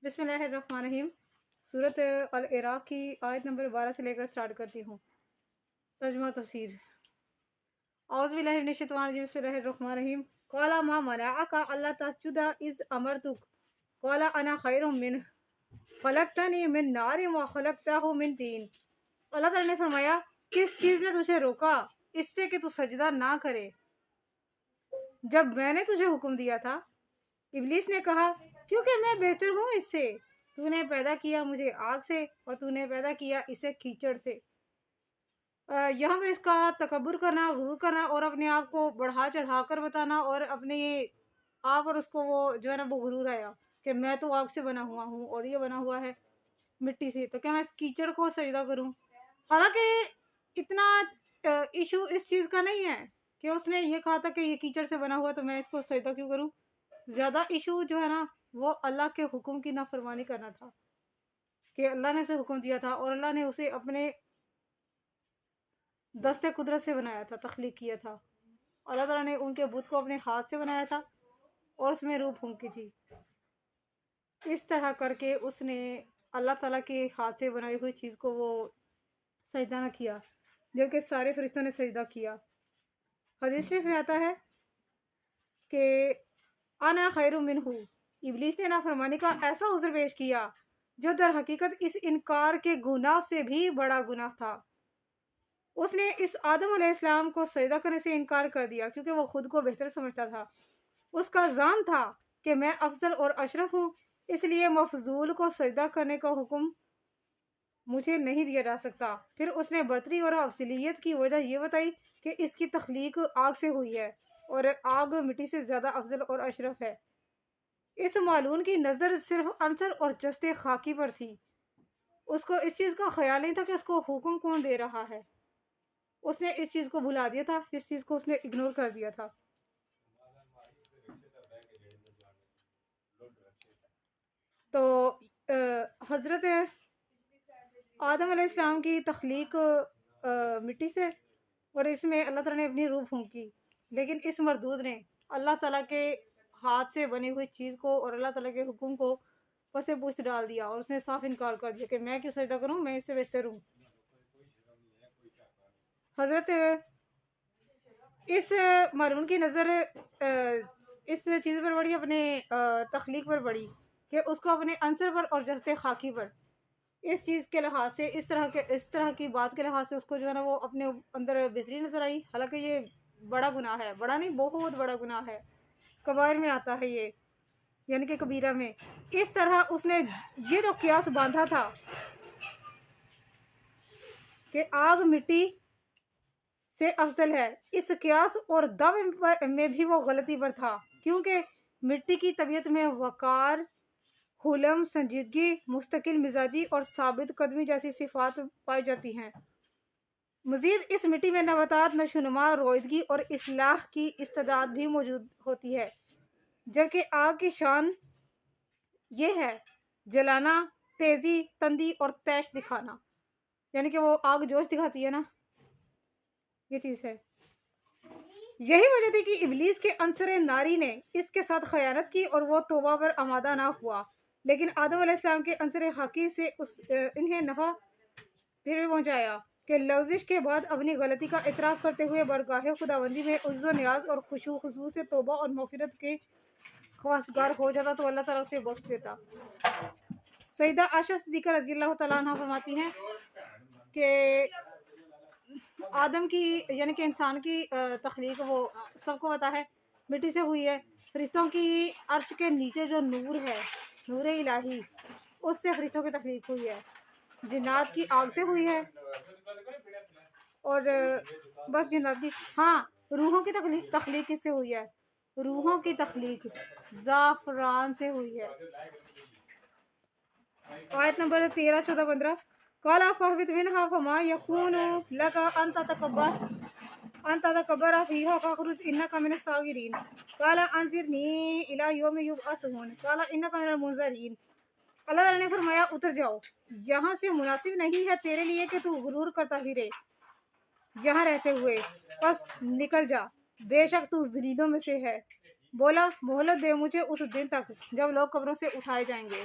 بسم اللہ الرحمن الرحیم۔ سورۃ العراق کی آیت نمبر 12 سے لے کر سٹارٹ کرتی ہوں۔ ترجمہ تفسیر۔ اعوذ باللہ من الشیطان الرجیم، بسم اللہ الرحمن الرحیم۔ قال ما منعک الا تسجد اذ امرتک قال انا خیر منہ خلقتنی من نار وخلقتہ من طین۔ اللہ تعالیٰ نے فرمایا کس چیز نے تجھے روکا اس سے کہ تو سجدہ نہ کرے جب میں نے تجھے حکم دیا تھا؟ ابلیس نے کہا کیونکہ میں بہتر ہوں اس سے، تو نے پیدا کیا مجھے آگ سے اور تو نے پیدا کیا اسے کیچڑ سے۔ یہاں پر اس کا تکبر کرنا، غرور کرنا اور اپنے آپ کو بڑھا چڑھا کر بتانا، اور اپنے آپ اور اس کو وہ جو ہے نا وہ غرور آیا کہ میں تو آگ سے بنا ہوا ہوں اور یہ بنا ہوا ہے مٹی سے، تو کیا میں اس کیچڑ کو سجدہ کروں؟ حالانکہ اتنا ایشو اس چیز کا نہیں ہے کہ اس نے یہ کہا تھا کہ یہ کیچڑ سے بنا ہوا تو میں اس کو سجدہ کیوں کروں۔ زیادہ ایشو جو ہے نا وہ اللہ کے حکم کی نافرمانی کرنا تھا کہ اللہ نے اسے حکم دیا تھا اور اللہ نے اسے اپنے دستے قدرت سے بنایا تھا، تخلیق کیا تھا۔ اللہ تعالیٰ نے ان کے بت کو اپنے ہاتھ سے بنایا تھا اور اس میں روح پھونکی تھی۔ اس طرح کر کے اس نے اللہ تعالیٰ کے ہاتھ سے بنائی ہوئی چیز کو وہ سجدہ نہ کیا، جبکہ سارے فرشتوں نے سجدہ کیا۔ حدیث شریف میں آتا ہے کہ انا خیر منہ، ابلیس نے نافرمانی کا ایسا عذر پیش کیا جو در حقیقت اس انکار کے گناہ سے بھی بڑا گناہ تھا۔ اس نے اس آدم علیہ السلام کو سجدہ کرنے سے انکار کر دیا کیونکہ وہ خود کو بہتر سمجھتا تھا۔ اس کا ظن تھا کہ میں افضل اور اشرف ہوں، اس لیے مفضول کو سجدہ کرنے کا حکم مجھے نہیں دیا جا سکتا۔ پھر اس نے برتری اور افضلیت کی وجہ یہ بتائی کہ اس کی تخلیق آگ سے ہوئی ہے اور آگ مٹی سے زیادہ افضل اور اشرف ہے۔ اس معلوم کی نظر صرف عنصر اور جسد خاکی پر تھی۔ اس کو اس چیز کا خیال نہیں تھا کہ اس کو حکم کون دے رہا ہے۔ اس نے اس چیز کو بھلا دیا تھا، اس چیز کو اس نے اگنور کر دیا تھا۔ تو حضرت آدم علیہ السلام کی تخلیق مٹی سے اور اس میں اللہ تعالیٰ نے اپنی روح پھونکی، لیکن اس مردود نے اللہ تعالیٰ کے ہاتھ سے بنی ہوئی چیز کو اور اللہ تعالیٰ کے حکم کو پسے پوچھ ڈال دیا اور اس نے صاف انکار کر دیا کہ میں کیوں سجدہ کروں، میں اس سے بہتر ہوں۔ حضرت اس معلوم کی نظر اس چیز پر بڑی، اپنے تخلیق پر بڑی کہ اس کو اپنے عنصر پر اور جسد خاکی پر اس چیز کے لحاظ سے اس طرح کی بات کے لحاظ سے اس کو جو ہے نا وہ اپنے اندر بہتری نظر آئی۔ حالانکہ یہ بڑا گناہ ہے، بڑا نہیں بہت بڑا گناہ ہے، کبائر میں آتا ہے یہ، یعنی کہ کبیرہ میں۔ اس طرح اس نے یہ جو قیاس باندھا تھا کہ آگ مٹی سے افضل ہے، اس قیاس اور دعوے میں بھی وہ غلطی پر تھا، کیونکہ مٹی کی طبیعت میں وقار، حلم، سنجیدگی، مستقل مزاجی اور ثابت قدمی جیسی صفات پائی جاتی ہیں۔ مزید اس مٹی میں نباتات، نشوونما، روئیدگی اور اصلاح کی استعداد بھی موجود ہوتی ہے، جبکہ آگ کی شان یہ ہے جلانا، تیزی، تندی اور تیش دکھانا، یعنی کہ وہ آگ جوش دکھاتی ہے نا، یہ چیز ہے۔ یہی وجہ تھی کہ ابلیس کے عنصر ناری نے اس کے ساتھ خیانت کی اور وہ توبہ پر آمادہ نہ ہوا، لیکن آدم علیہ السلام کے عنصر حقیقی سے انہیں نفع پھر بھی پہنچایا کہ لغزش کے بعد اپنی غلطی کا اعتراف کرتے ہوئے برگاہ خداوندی میں عجز و نیاز اور خشوع خضوع سے توبہ اور مغفرت کے خواستگار ہو جاتا تو اللہ تعالیٰ اسے بخش دیتا۔ سیدہ عائشہ صدیقہ رضی اللہ تعالیٰ عنہ فرماتی ہیں کہ آدم کی یعنی کہ انسان کی تخلیق وہ سب کو پتا ہے مٹی سے ہوئی ہے۔ فرشتوں کی عرش کے نیچے جو نور ہے، نور الہی، اس سے فرشتوں کی تخلیق ہوئی ہے۔ جنات کی آگ سے ہوئی ہے اور بس جنات کی، ہاں روحوں کی تخلیق کس سے ہوئی ہے؟ روحوں کی تخلیق زعفران سے ہوئی ہے۔ آیت نمبر 13، 14، 15۔ قال فاهبط منها فما يكون لك أن تتكبر فيها فاخرج إنك من الصاغرين قال أنظرني إلى يوم يبعثون قال إنك من المنظرين۔ اللہ تعالیٰ نے فرمایا اتر جاؤ، یہاں سے مناسب نہیں ہے تیرے لیے کہ تو غرور کرتا پھرے یہاں رہتے ہوئے، بس نکل جا، بے شک تو ذلیلوں میں سے ہے۔ بولا مہلت دے مجھے اس دن تک جب لوگ قبروں سے اٹھائے جائیں گے۔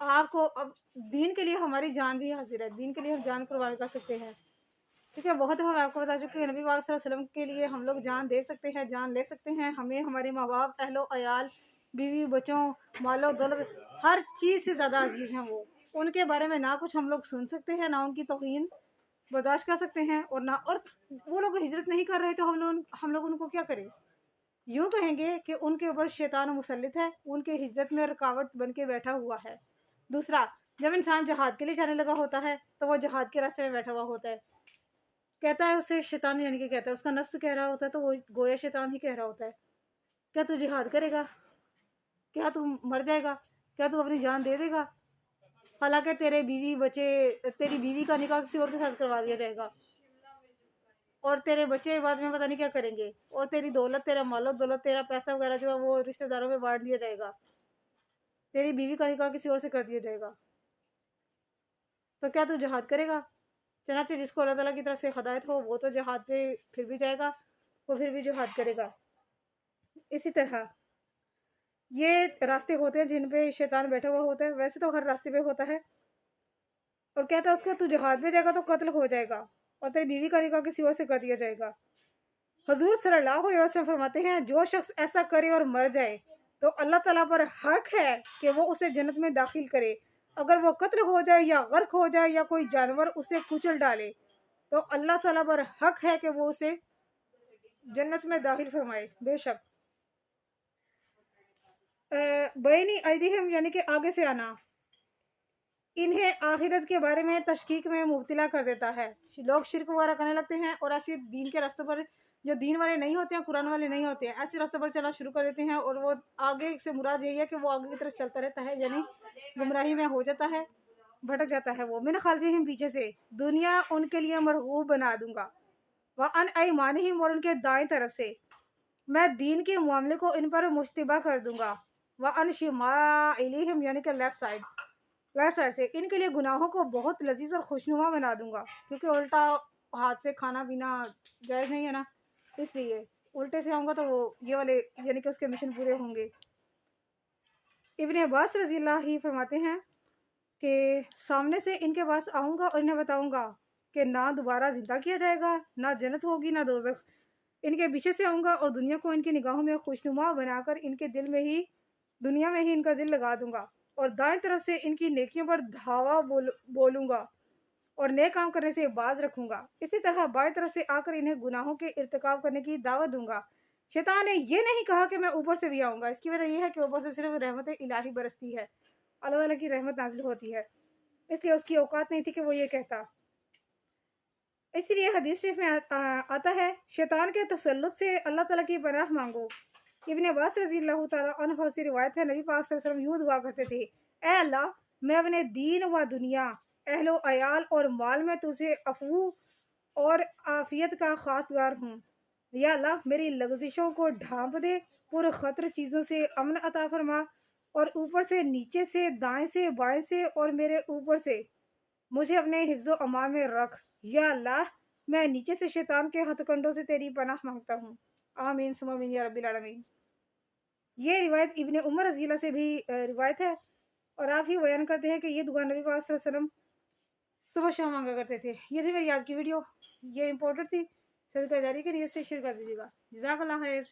آپ کو اب دین کے لیے ہماری جان بھی حاضر ہے، دین کے لیے ہم جان قربان کر سکتے ہیں، ٹھیک ہے۔ بہت دفعہ میں آپ کو بتا چکی ہوں کہ نبی پاک صلی اللہ علیہ وسلم کے لیے ہم لوگ جان دے سکتے ہیں، جان لے سکتے ہیں۔ ہمیں ہمارے ماں باپ، اہل و عیال، بیوی بچوں، مال و دولت، ہر چیز سے زیادہ عزیز ہیں وہ۔ ان کے بارے میں نہ کچھ ہم لوگ سن سکتے ہیں، نہ ان کی توہین برداشت کر سکتے ہیں، اور نہ، اور وہ لوگ ہجرت نہیں کر رہے تو ہم لوگ ان کو کیا کریں؟ یوں کہیں گے کہ ان کے اوپر شیطان مسلط ہے، ان کے ہجرت میں رکاوٹ بن کے بیٹھا ہوا ہے۔ دوسرا، جب انسان جہاد کے لیے جانے لگا ہوتا ہے تو وہ جہاد کے راستے میں بیٹھا ہوا ہوتا ہے، کہتا ہے اسے شیطان، یعنی کہ کہتا ہے اس کا نفس کہہ رہا ہوتا ہے تو وہ گویا شیطان ہی کہہ رہا ہوتا ہے، کیا تو جہاد کرے گا؟ کیا تو مر جائے گا؟ کیا تو اپنی جان دے دے گا؟ حالانکہ تیرے بیوی بچے، تیری بیوی کا نکاح کسی اور کے ساتھ کروا دیا جائے گا، اور تیرے بچے بعد میں پتہ نہیں کیا کریں گے، اور تیری دولت، تیرا مال و دولت، تیرا پیسہ وغیرہ جو ہے وہ رشتہ داروں میں بانٹ دیا جائے گا، تیری بیوی کا نکاح کسی اور سے کر دیا جائے گا، تو کیا تو جہاد کرے گا؟ چنانچہ جس کو اللہ تعالیٰ کی طرف سے ہدایت ہو وہ تو جہاد پہ پھر بھی جائے گا، وہ پھر بھی جہاد کرے گا۔ اسی طرح یہ راستے ہوتے ہیں جن پہ شیطان بیٹھا ہوا ہوتا ہے، ویسے تو ہر راستے پہ ہوتا ہے، اور کہتا ہے اس کو تو جہاد میں جائے گا تو قتل ہو جائے گا، اور تیری بیوی کا نکاح کسی اور سے کر دیا جائے گا۔ حضور صلی اللہ علیہ وسلم فرماتے ہیں جو شخص ایسا کرے اور مر جائے تو اللہ تعالیٰ پر حق ہے کہ وہ اسے جنت میں داخل کرے، اگر وہ قتل ہو جائے یا غرق ہو جائے یا کوئی جانور اسے کچل ڈالے تو اللہ تعالیٰ پر حق ہے کہ وہ اسے جنت میں داخل فرمائے۔ بے شک بینی ایدیہم، یعنی کہ آگے سے آنا، انہیں آخرت کے بارے میں تشکیک میں مبتلا کر دیتا ہے۔ لوگ شرک وغیرہ کرنے لگتے ہیں اور ایسے دین کے راستوں پر، جو دین والے نہیں ہوتے ہیں، قرآن والے نہیں ہوتے ہیں، ایسے راستوں پر چلنا شروع کر دیتے ہیں، اور وہ آگے سے مراد یہی ہے کہ وہ آگے کی طرف چلتا رہتا ہے، یعنی گمراہی میں ہو جاتا ہے، بھٹک جاتا ہے۔ وہ من خلفہم، پیچھے سے، دنیا ان کے لیے مرغوب بنا دوں گا، وعن ایمانہم، اور ان کے دائیں طرف سے میں دین کے معاملے کو ان پر مشتبہ کر دوں گا، وعن شمائلہم، یعنی کہ لیفٹ سائڈ سے ان کے لیے گناہوں کو بہت لذیذ اور خوشنما بنا دوں گا، کیونکہ الٹا ہاتھ سے کھانا پینا جائز نہیں ہے نا، اس لیے الٹے سے آؤں گا تو وہ یہ والے، یعنی کہ اس کے مشن پورے ہوں گے۔ ابن عباس رضی اللہ ہی فرماتے ہیں کہ سامنے سے ان کے پاس آؤں گا اور انہیں بتاؤں گا کہ نہ دوبارہ زندہ کیا جائے گا، نہ جنت ہوگی نہ دوزخ۔ ان کے پیچھے سے آؤں گا اور دنیا کو ان کی نگاہوں میں خوشنما بنا کر ان کے دل میں ہی، دنیا میں ہی ان کا دل لگا دوں گا، اور دائیں طرف سے ان کی نیکیوں پر دھاوا بولوں گا اور نیک کام کرنے سے باز رکھوں گا۔ اسی طرح بائیں طرف سے آ کر انہیں گناہوں کے ارتکاب کرنے کی دعوت دوں گا۔ شیطان نے یہ نہیں کہا کہ میں اوپر سے بھی آؤں گا، اس کی وجہ یہ ہے کہ اوپر سے صرف رحمت الہی برستی ہے، اللہ تعالیٰ کی رحمت نازل ہوتی ہے، اس لیے اس کی اوقات نہیں تھی کہ وہ یہ کہتا۔ اس لیے حدیث شریف میں آتا ہے شیطان کے تسلط سے اللہ تعالیٰ کی پناہ مانگو۔ ابن عباس رضی اللہ تعالیٰ عنہ سے روایت ہے، نبی پاک صلی اللہ علیہ وسلم یوں دعا کرتے تھے، اے اللہ، میں اپنے دین و دنیا، اہل و عیال اور مال میں تجھے عفو اور عافیت کا خواستگار ہوں۔ یا اللہ، میری لغزشوں کو ڈھانپ دے، پر خطر چیزوں سے امن عطا فرما، اور اوپر سے، نیچے سے، دائیں سے، بائیں سے اور میرے اوپر سے مجھے اپنے حفظ و امان میں رکھ۔ یا اللہ، میں نیچے سے شیطان کے ہتھ کنڈوں سے تیری پناہ مانگتا ہوں۔ آمین ثم آمین یا رب العالمین۔ یہ روایت ابن عمر رضی اللہ سے بھی روایت ہے، اور آپ ہی بیان کرتے ہیں کہ یہ دعا نبی پاک صلی اللہ علیہ وسلم صبح شام مانگا کرتے تھے۔ یہ تھی میری آج کی ویڈیو، یہ امپورٹنٹ تھی، صدقہ جاری کے لیے سے شیئر کر دیجیے گا۔ جزاک اللہ خیر۔